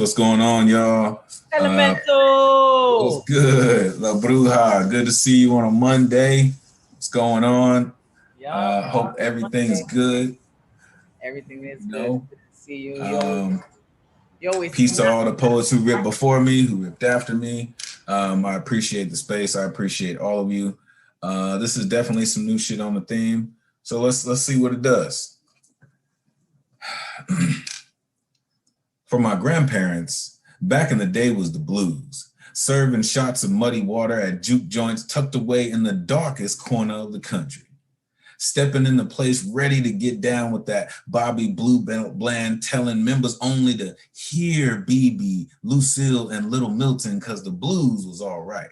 What's going on, y'all? What's Elemental. good? La Bruja. Good to see you on a Monday. What's going on? Yup. Hope Happy everything's Monday. good. Everything is You good. know, Good to see you. um, You always peace to smile. all the poets who ripped before me, who ripped after me. I appreciate the space. I appreciate all of you. This is definitely some new shit on the theme. So let's see what it does. For my grandparents, back in the day was the blues, serving shots of muddy water at juke joints tucked away in the darkest corner of the country. Stepping in the place ready to get down with that Bobby Blue Bland telling members only to hear BB, Lucille, and Little Milton because the blues was all right.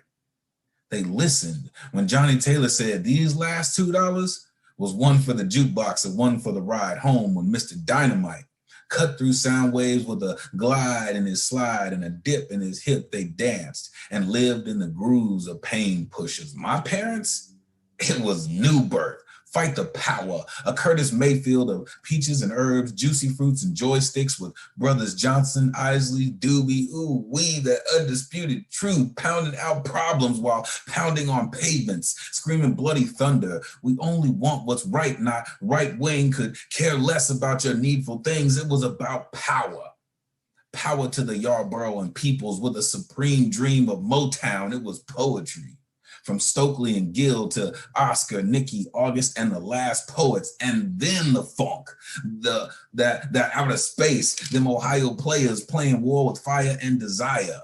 They listened when Johnny Taylor said these last $2 was one for the jukebox and one for the ride home when Mr. Dynamite cut through sound waves with a glide in his slide and a dip in his hip. They danced and lived in the grooves of pain pushers. My parents, it was new birth. Fight the power. A Curtis Mayfield of peaches and herbs, juicy fruits and joysticks with brothers Johnson, Isley, Doobie, ooh, we, the undisputed truth, pounding out problems while pounding on pavements, screaming bloody thunder. We only want what's right, not right wing could care less about your needful things. It was about power. Power to the Yarborough and peoples with a supreme dream of Motown. It was poetry. From Stokely and Gill to Oscar, Nikki, August, and the last poets, and then the funk, that outer space, them Ohio players playing war with fire and desire.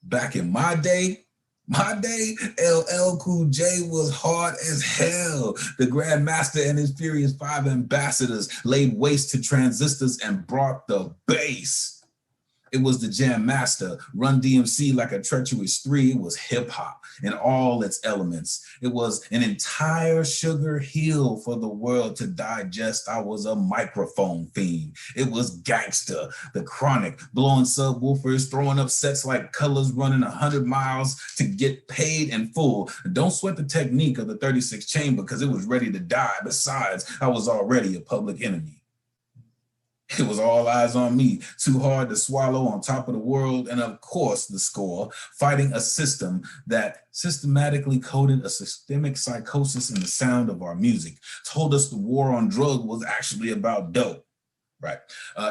Back in my day, LL Cool J was hard as hell. The Grandmaster and his Furious Five ambassadors laid waste to transistors and brought the bass. It was the Jam Master, Run DMC like a treacherous three. It was hip hop in all its elements. It was an entire sugar hill for the world to digest. I was a microphone fiend. It was gangster, the chronic, blowing subwoofers, throwing up sets like colors, running 100 miles to get paid in full. Don't sweat the technique of the 36 chamber because it was ready to die. Besides, I was already a public enemy. It was all eyes on me, too hard to swallow on top of the world, and of course the score, fighting a system that systematically coded a systemic psychosis in the sound of our music, told us the war on drug was actually about dope. Right.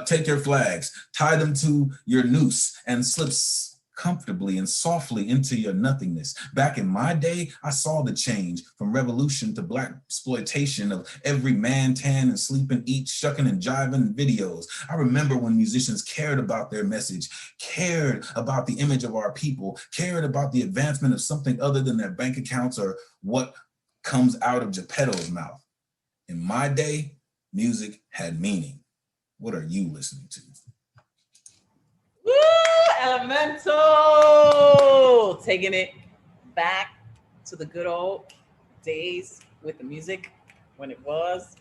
Take your flags, tie them to your noose, and slip comfortably and softly into your nothingness. Back in my day, I saw the change from revolution to black exploitation of every man, tan, and sleeping, eat, shucking, and jiving videos. I remember when musicians cared about their message, cared about the image of our people, cared about the advancement of something other than their bank accounts or what comes out of Geppetto's mouth. In my day, music had meaning. What are you listening to? Woo! Elemental. Taking it back to the good old days with the music when it was